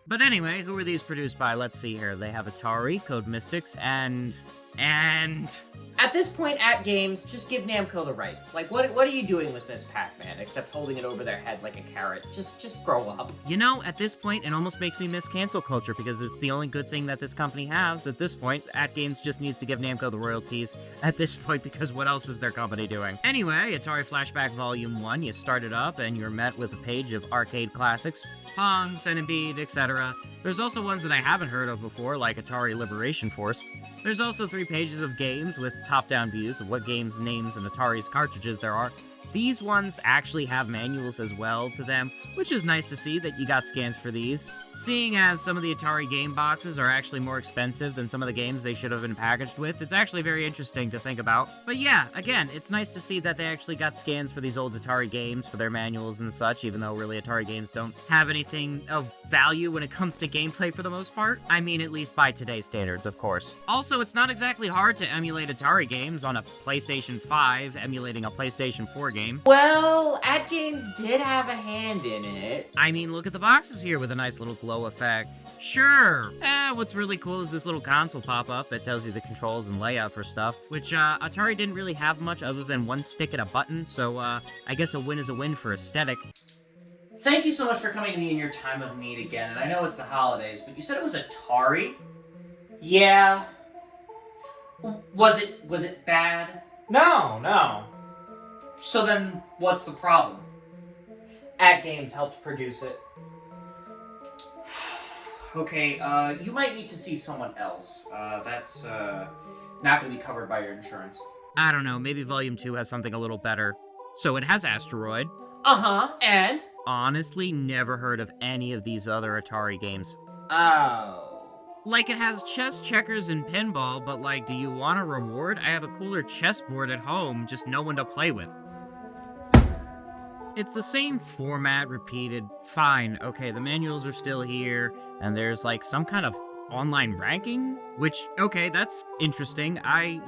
Speaker 2: But anyway, who are these produced by? Let's see here. They have Atari, Code Mystics, and...
Speaker 1: At this point, at Games, just give Namco the rights. Like, what are you doing with Miss Pac-Man, except holding it over their head like a carrot? Just grow up.
Speaker 2: You know, at this point, it almost makes me miss cancel culture, because it's the only good thing that this company has. At this point, At Games just needs to give Namco the royalties at this point, because what else is their company doing? Anyway, Atari Flashback Volume 1, you start it up, and you're met with a page of arcade classics, Pong, Centipede, etc. There's also ones that I haven't heard of before, like Atari Liberation Force. There's also 3 pages of games with top-down views of what games, names, and Atari's cartridges there are. These ones actually have manuals as well to them, which is nice to see that you got scans for these, seeing as some of the Atari game boxes are actually more expensive than some of the games they should have been packaged with. It's actually very interesting to think about. But yeah, again, it's nice to see that they actually got scans for these old Atari games for their manuals and such, even though really Atari games don't have anything of value when it comes to gameplay for the most part. I mean, at least by today's standards, of course. Also, it's not exactly hard to emulate Atari games on a PlayStation 5 emulating a PlayStation 4 game.
Speaker 1: Well, At Games did have a hand in it.
Speaker 2: I mean, look at the boxes here with a nice little glow effect. Sure. What's really cool is this little console pop-up that tells you the controls and layout for stuff, which Atari didn't really have much other than one stick and a button, so I guess a win is a win for aesthetic.
Speaker 1: Thank you so much for coming to me in your time of need again, and I know it's the holidays, but you said it was Atari? Yeah. Was it bad? No. So then, what's the problem? At Games helped produce it. Okay, you might need to see someone else. That's, not gonna be covered by your insurance.
Speaker 2: I don't know, maybe Volume 2 has something a little better. So it has Asteroid.
Speaker 1: Uh-huh, and?
Speaker 2: Honestly, never heard of any of these other Atari games.
Speaker 1: Oh.
Speaker 2: Like, it has chess, checkers, and pinball, but like, do you want a reward? I have a cooler chessboard at home, just no one to play with. It's the same format repeated. Fine, okay, the manuals are still here, and there's like some kind of online ranking, which, okay, that's interesting. I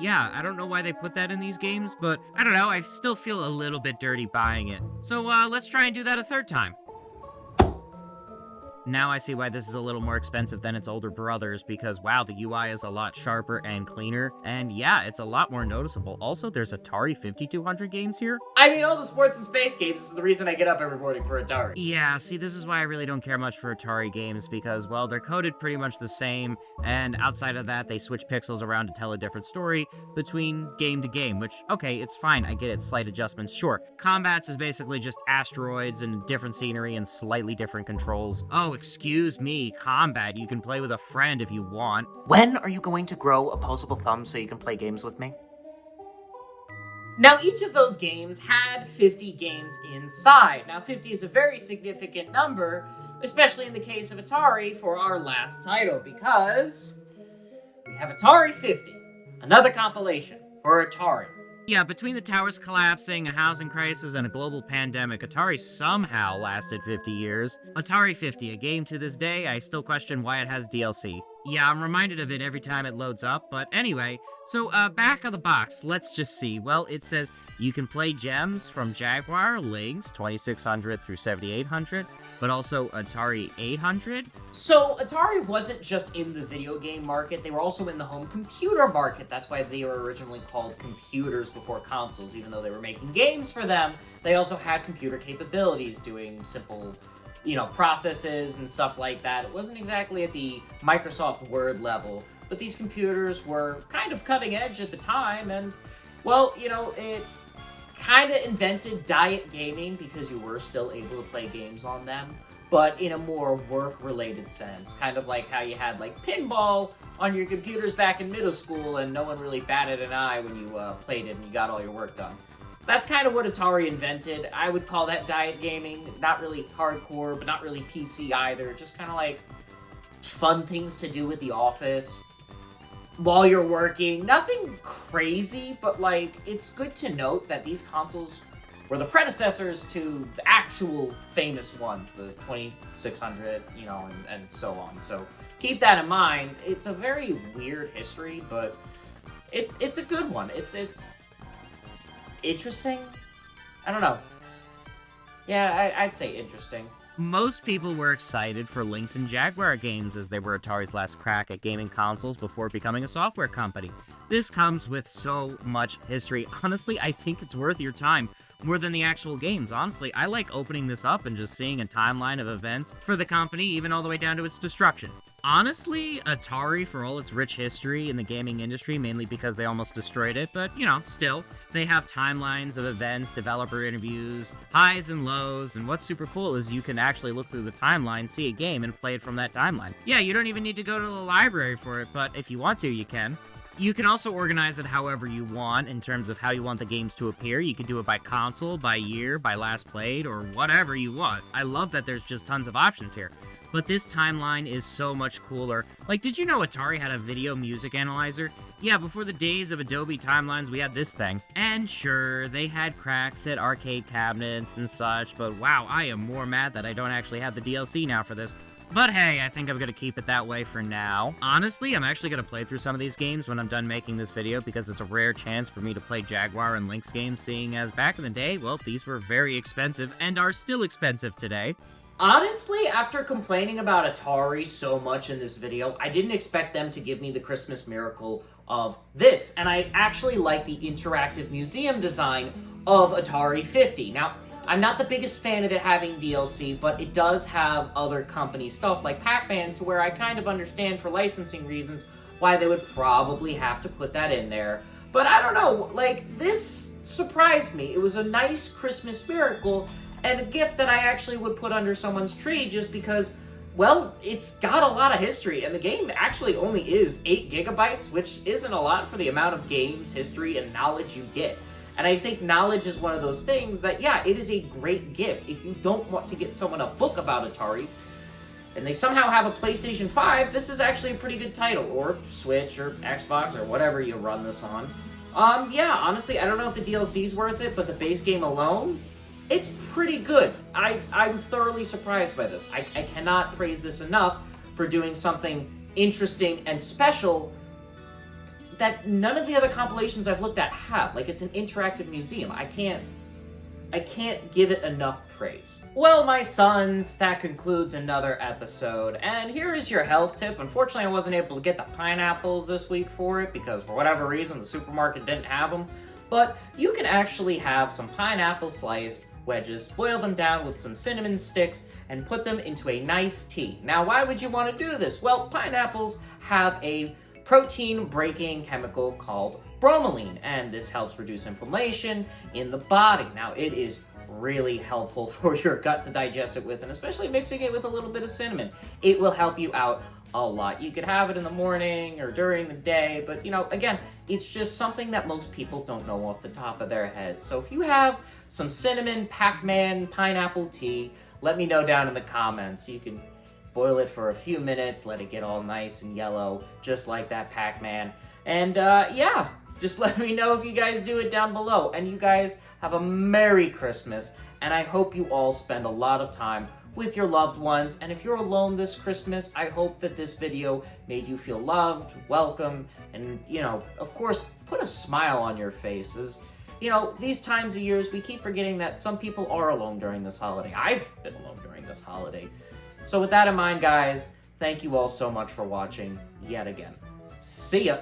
Speaker 2: don't know why they put that in these games, but I don't know, I still feel a little bit dirty buying it. So, let's try and do that a third time. Now I see why this is a little more expensive than its older brothers, because wow, the UI is a lot sharper and cleaner, and yeah, it's a lot more noticeable. Also, there's Atari 5200 games here.
Speaker 1: I mean, all the sports and space games is the reason I get up every morning for Atari.
Speaker 2: Yeah, see, this is why I really don't care much for Atari games, because, well, they're coded pretty much the same, and outside of that, they switch pixels around to tell a different story between game to game, which, okay, it's fine, I get it, slight adjustments, sure. Combats is basically just asteroids and different scenery and slightly different controls. Oh, excuse me, combat, you can play with a friend if you want.
Speaker 1: When are you going to grow opposable thumbs so you can play games with me? Now, each of those games had 50 games inside. Now, 50 is a very significant number, especially in the case of Atari for our last title, because we have Atari 50. Another compilation for Atari.
Speaker 2: Yeah, between the towers collapsing, a housing crisis, and a global pandemic, Atari somehow lasted 50 years. Atari 50, a game to this day, I still question why it has DLC. Yeah, I'm reminded of it every time it loads up, but anyway, so back of the box, let's just see. Well, it says you can play gems from Jaguar, Lynx, 2600 through 7800, but also Atari 800.
Speaker 1: So Atari wasn't just in the video game market, they were also in the home computer market. That's why they were originally called computers before consoles. Even though they were making games for them, they also had computer capabilities doing simple, processes and stuff like that. It wasn't exactly at the Microsoft Word level, but these computers were kind of cutting edge at the time, and, well, it kind of invented diet gaming because you were still able to play games on them, but in a more work-related sense. Kind of like how you had, pinball on your computers back in middle school and no one really batted an eye when you played it and you got all your work done. That's kind of what Atari invented. I would call that diet gaming. Not really hardcore, but not really PC either. Just kind of like fun things to do with the office while you're working. Nothing crazy, but it's good to note that these consoles were the predecessors to the actual famous ones, the 2600, and so on. So keep that in mind. It's a very weird history, but it's a good one. It's interesting. I don't know. Yeah, I'd say interesting.
Speaker 2: Most people were excited for Lynx and Jaguar games as they were Atari's last crack at gaming consoles before becoming a software company. This comes with so much history. Honestly, I think it's worth your time. More than the actual games. Honestly, I like opening this up and just seeing a timeline of events for the company, even all the way down to its destruction. Honestly, Atari, for all its rich history in the gaming industry, mainly because they almost destroyed it, but, still, they have timelines of events, developer interviews, highs and lows, and what's super cool is you can actually look through the timeline, see a game, and play it from that timeline. Yeah, you don't even need to go to the library for it, but if you want to, you can. You can also organize it however you want in terms of how you want the games to appear. You can do it by console, by year, by last played, or whatever you want. I love that there's just tons of options here. But this timeline is so much cooler. Did you know Atari had a video music analyzer? Yeah, before the days of Adobe Timelines, we had this thing. And sure, they had cracks at arcade cabinets and such, but wow, I am more mad that I don't actually have the DLC now for this. But hey, I think I'm gonna keep it that way for now. Honestly, I'm actually gonna play through some of these games when I'm done making this video because it's a rare chance for me to play Jaguar and Lynx games, seeing as back in the day, well, these were very expensive and are still expensive today.
Speaker 1: Honestly, after complaining about Atari so much in this video, I didn't expect them to give me the Christmas miracle of this. And I actually like the interactive museum design of Atari 50. Now, I'm not the biggest fan of it having DLC, but it does have other company stuff like Pac-man, to where I kind of understand for licensing reasons why they would probably have to put that in there. But I don't know, this surprised me. It was a nice Christmas miracle and a gift that I actually would put under someone's tree just because, well, it's got a lot of history, and the game actually only is 8 gigabytes, which isn't a lot for the amount of games, history, and knowledge you get. And I think knowledge is one of those things that, yeah, it is a great gift. If you don't want to get someone a book about Atari, and they somehow have a PlayStation 5, this is actually a pretty good title, or Switch, or Xbox, or whatever you run this on. Yeah, honestly, I don't know if the DLC is worth it, but the base game alone, it's pretty good. I'm thoroughly surprised by this. I cannot praise this enough for doing something interesting and special that none of the other compilations I've looked at have. It's an interactive museum. I can't give it enough praise. Well, my sons, that concludes another episode, and here is your health tip. Unfortunately, I wasn't able to get the pineapples this week for it, because for whatever reason, the supermarket didn't have them, but you can actually have some pineapple sliced wedges, boil them down with some cinnamon sticks, and put them into a nice tea. Now, why would you want to do this? Well, pineapples have a protein-breaking chemical called bromelain, and this helps reduce inflammation in the body. Now, it is really helpful for your gut to digest it with, and especially mixing it with a little bit of cinnamon. It will help you out a lot. You could have it in the morning or during the day, but, again, it's just something that most people don't know off the top of their heads. So if you have some cinnamon, Pac-man, pineapple tea, let me know down in the comments. You can boil it for a few minutes, let it get all nice and yellow, just like that Pac-man. And yeah, just let me know if you guys do it down below. And you guys have a Merry Christmas. And I hope you all spend a lot of time with your loved ones. And if you're alone this Christmas, I hope that this video made you feel loved, welcome, and, you know, of course, put a smile on your faces. You know, these times of years, we keep forgetting that some people are alone during this holiday. I've been alone during this holiday. So with that in mind, guys, thank you all so much for watching yet again. See ya!